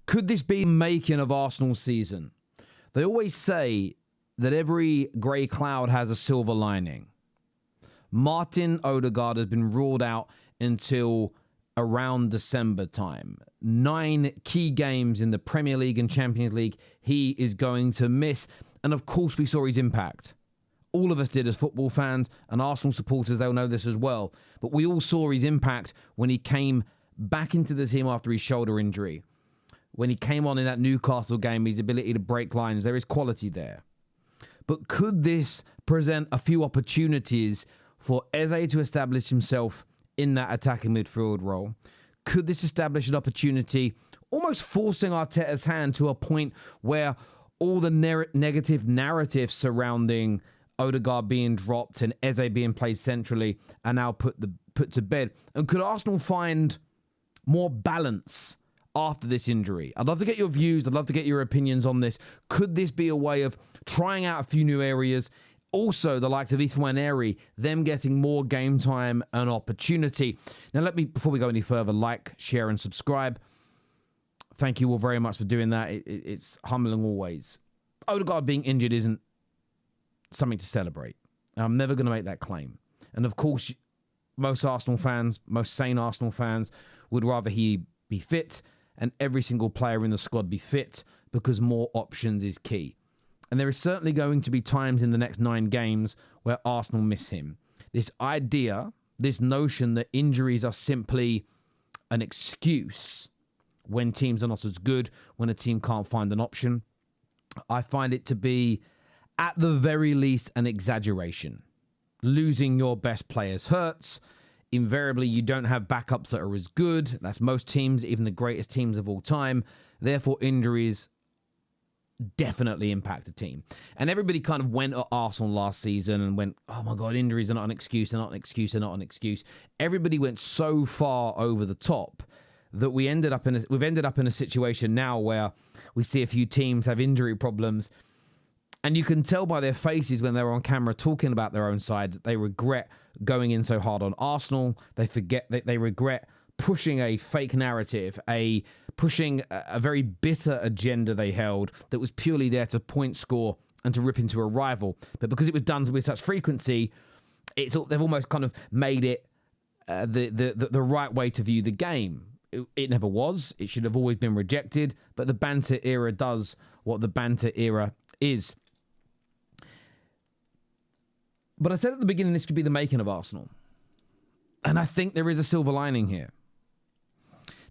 Could this be the making of Arsenal's season? They always say that every grey cloud has a silver lining. Martin Odegaard has been ruled out until around December time. 9 key games in the Premier League and Champions League he is going to miss. And of course we saw his impact. All of us did as football fans, and Arsenal supporters, they'll know this as well. But we all saw his impact when he came back into the team after his shoulder injury. When he came on in that Newcastle game, his ability to break lines, there is quality there. But could this present a few opportunities for Eze to establish himself in that attacking midfield role? Could this establish an opportunity, almost forcing Arteta's hand to a point where all the negative narratives surrounding Odegaard being dropped and Eze being played centrally are now put to bed? And could Arsenal find more balance after this injury? I'd love to get your views. I'd love to get your opinions on this. Could this be a way of trying out a few new areas? Also, the likes of Ethan Nwaneri, them getting more game time and opportunity. Now, let me, before we go any further, like, share, and subscribe. Thank you all very much for doing that. It's humbling always. Odegaard being injured isn't something to celebrate. I'm never going to make that claim. And of course, most Arsenal fans, most sane Arsenal fans, would rather he be fit and every single player in the squad be fit, because more options is key. And there is certainly going to be times in the next 9 games where Arsenal miss him. This idea, this notion that injuries are simply an excuse when teams are not as good, when a team can't find an option, I find it to be, at the very least, an exaggeration. Losing your best players hurts. Invariably, you don't have backups that are as good. That's most teams, even the greatest teams of all time. Therefore, injuries definitely impact the team. And everybody kind of went at Arsenal last season and went, oh my God, injuries are not an excuse, they're not an excuse, they're not an excuse. Everybody went so far over the top that we've ended up in a situation now where we see a few teams have injury problems, and you can tell by their faces when they're on camera talking about their own side that they regret going in so hard on Arsenal. They forget that they regret pushing a fake narrative, pushing a very bitter agenda they held that was purely there to point score and to rip into a rival. But because it was done with such frequency, they've almost kind of made it the right way to view the game. It never was. It should have always been rejected. But the banter era does what the banter era is. But I said at the beginning this could be the making of Arsenal. And I think there is a silver lining here.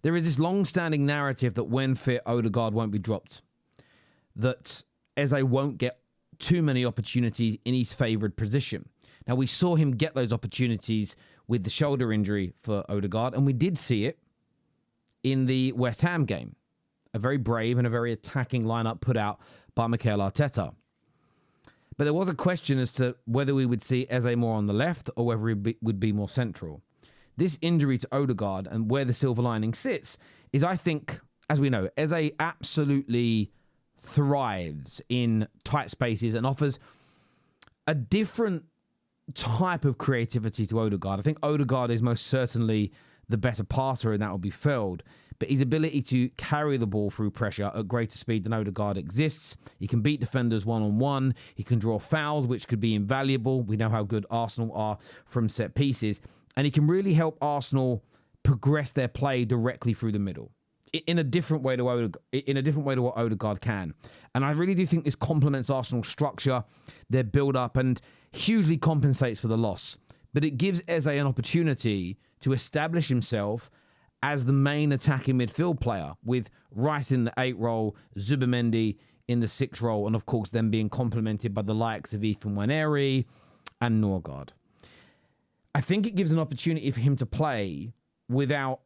There is this long-standing narrative that when fit, Odegaard won't be dropped. That Eze won't get too many opportunities in his favoured position. Now, we saw him get those opportunities with the shoulder injury for Odegaard, and we did see it in the West Ham game. A very brave and a very attacking lineup put out by Mikel Arteta. But there was a question as to whether we would see Eze more on the left or whether he would be more central. This injury to Odegaard and where the silver lining sits is, I think, as we know, Eze absolutely thrives in tight spaces and offers a different type of creativity to Odegaard. I think Odegaard is most certainly the better passer, and that will be Feld. But his ability to carry the ball through pressure at greater speed than Odegaard exists. He can beat defenders one-on-one. He can draw fouls, which could be invaluable. We know how good Arsenal are from set pieces. And he can really help Arsenal progress their play directly through the middle in a different way to what Odegaard can. And I really do think this complements Arsenal's structure, their build-up, and hugely compensates for the loss. But it gives Eze an opportunity to establish himself as the main attacking midfield player, with Rice in the 8 role, Zubimendi in the 6 role, and of course them being complemented by the likes of Ethan Nwaneri and Odegaard. I think it gives an opportunity for him to play without,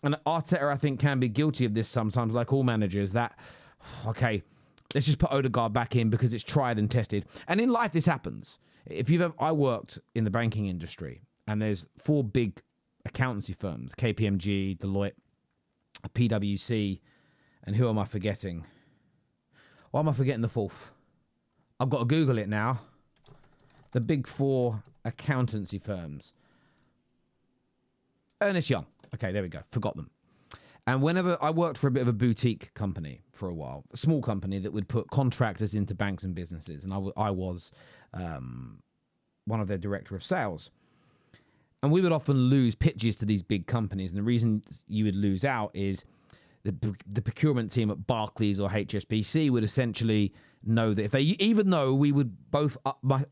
and Arteta, I think, can be guilty of this sometimes, like all managers, that, okay, let's just put Odegaard back in because it's tried and tested. And in life, this happens. I worked in the banking industry, and there's 4 big accountancy firms, KPMG, Deloitte, PwC, and who am I forgetting? Why am I forgetting the 4th? I've got to Google it now. The big 4 accountancy firms. Ernest Young. Okay, there we go. Forgot them. And whenever I worked for a bit of a boutique company for a while, a small company that would put contractors into banks and businesses. And I was one of their director of sales. And we would often lose pitches to these big companies. And the reason you would lose out is the procurement team at Barclays or HSBC would essentially know that if they, even though we would both,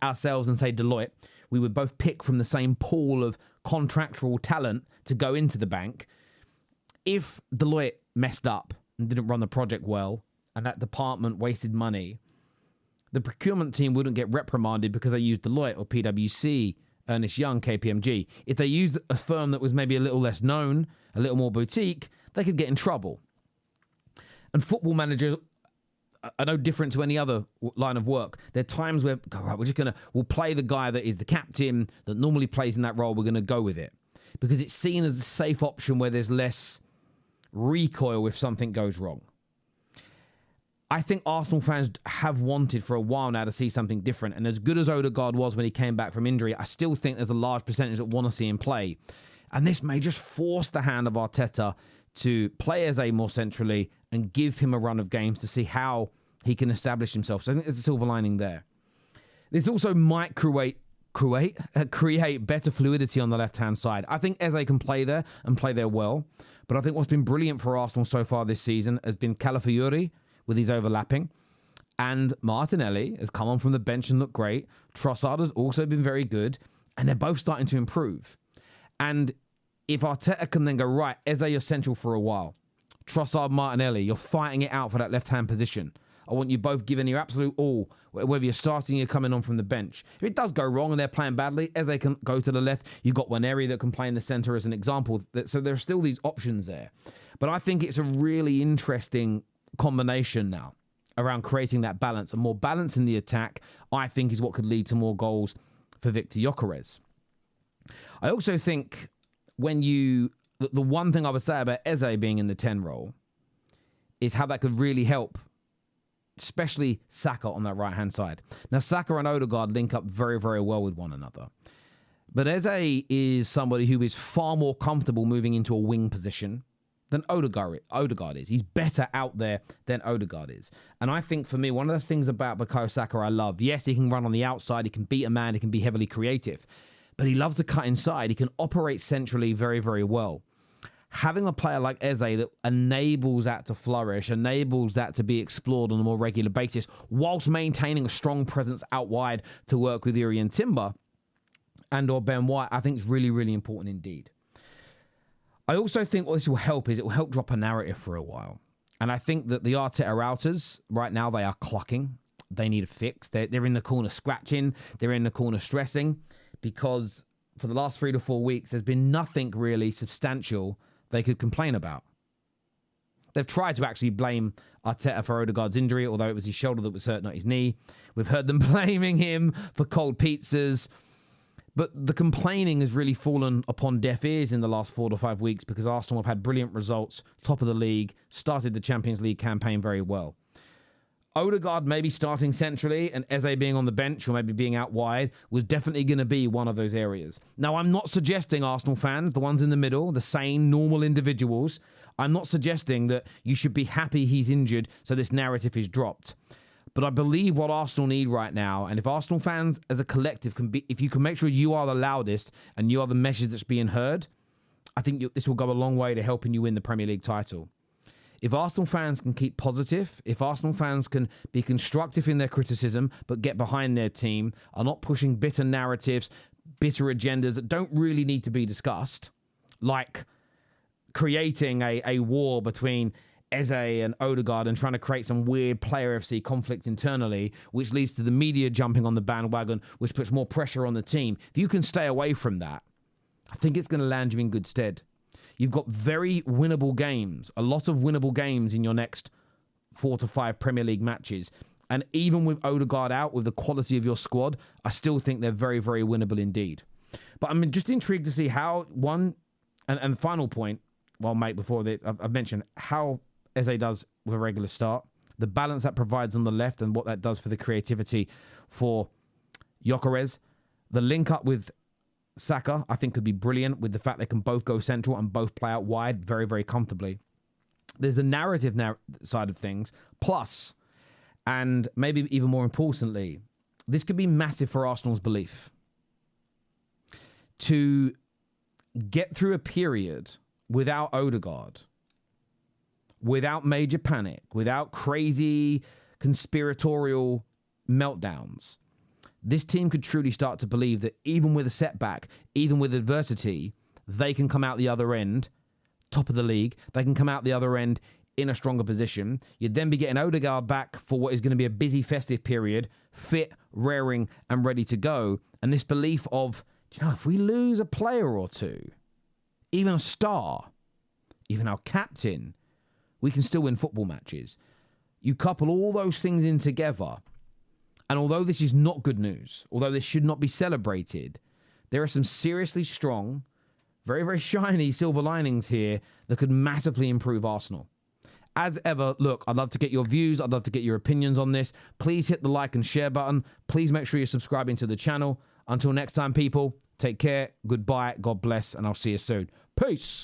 ourselves and say Deloitte, we would both pick from the same pool of contractual talent to go into the bank. If Deloitte messed up and didn't run the project well, and that department wasted money, the procurement team wouldn't get reprimanded because they used Deloitte or PwC, Ernst Young, KPMG. If they used a firm that was maybe a little less known, a little more boutique, they could get in trouble. And football managers are no different to any other line of work. There are times where, right, we'll play the guy that is the captain that normally plays in that role. We're going to go with it because it's seen as a safe option where there's less recoil if something goes wrong. I think Arsenal fans have wanted for a while now to see something different. And as good as Odegaard was when he came back from injury, I still think there's a large percentage that want to see him play. And this may just force the hand of Arteta to play Eze more centrally and give him a run of games to see how he can establish himself. So I think there's a silver lining there. This also might create better fluidity on the left-hand side. I think Eze can play there and play there well. But I think what's been brilliant for Arsenal so far this season has been Calafiori with his overlapping. And Martinelli has come on from the bench and looked great. Trossard has also been very good. And they're both starting to improve. And if Arteta can then go, right, Eze, you're central for a while. Trossard, Martinelli, you're fighting it out for that left-hand position. I want you both giving your absolute all, whether you're starting or you're coming on from the bench. If it does go wrong and they're playing badly, Eze can go to the left. You've got Waneri that can play in the centre as an example. So there are still these options there. But I think it's a really interesting combination now around creating that balance. And more balance in the attack, I think, is what could lead to more goals for Victor Gyökeres. I also think the one thing I would say about Eze being in the 10 role is how that could really help, especially Saka on that right-hand side. Now, Saka and Odegaard link up very, very well with one another. But Eze is somebody who is far more comfortable moving into a wing position than Odegaard is. He's better out there than Odegaard is. And I think, for me, one of the things about Bukayo Saka I love, yes, he can run on the outside, he can beat a man, he can be heavily creative, but he loves to cut inside. He can operate centrally very, very well. Having a player like Eze that enables that to flourish, enables that to be explored on a more regular basis, whilst maintaining a strong presence out wide to work with Uri and Timber and or Ben White, I think is really, really important indeed. I also think what this will help is it will help drop a narrative for a while. And I think that the Arteta outers, right now, they are clucking. They need a fix. They're in the corner scratching. They're in the corner stressing because for the last 3 to 4 weeks, there's been nothing really substantial they could complain about. They've tried to actually blame Arteta for Odegaard's injury, although it was his shoulder that was hurt, not his knee. We've heard them blaming him for cold pizzas. But the complaining has really fallen upon deaf ears in the last 4 to 5 weeks because Arsenal have had brilliant results, top of the league, started the Champions League campaign very well. Odegaard maybe starting centrally and Eze being on the bench or maybe being out wide was definitely going to be one of those areas. Now, I'm not suggesting Arsenal fans, the ones in the middle, the sane, normal individuals, I'm not suggesting that you should be happy he's injured so this narrative is dropped. But I believe what Arsenal need right now, and if Arsenal fans as a collective if you can make sure you are the loudest and you are the message that's being heard, I think this will go a long way to helping you win the Premier League title. If Arsenal fans can keep positive, if Arsenal fans can be constructive in their criticism, but get behind their team, are not pushing bitter narratives, bitter agendas that don't really need to be discussed, like creating a war between Eze and Odegaard and trying to create some weird player FC conflict internally, which leads to the media jumping on the bandwagon, which puts more pressure on the team. If you can stay away from that, I think it's going to land you in good stead. You've got very winnable games, a lot of winnable games in your next 4 to 5 Premier League matches. And even with Odegaard out, with the quality of your squad, I still think they're very, very winnable indeed. But I'm just intrigued to see how, and final point, well, mate, before I've mentioned how Eze does with a regular start, the balance that provides on the left and what that does for the creativity for Gyökeres. The link up with Saka, I think, could be brilliant with the fact they can both go central and both play out wide very, very comfortably. There's the narrative side of things. Plus, and maybe even more importantly, this could be massive for Arsenal's belief. To get through a period without Odegaard, without major panic, without crazy conspiratorial meltdowns, this team could truly start to believe that even with a setback, even with adversity, they can come out the other end top of the league. They can come out the other end in a stronger position. You'd then be getting Odegaard back for what is going to be a busy festive period, fit, raring, and ready to go. And this belief of, if we lose a player or two, even a star, even our captain, we can still win football matches. You couple all those things in together, and although this is not good news, although this should not be celebrated, there are some seriously strong, very, very shiny silver linings here that could massively improve Arsenal. As ever, look, I'd love to get your views. I'd love to get your opinions on this. Please hit the like and share button. Please make sure you're subscribing to the channel. Until next time, people, take care. Goodbye. God bless. And I'll see you soon. Peace.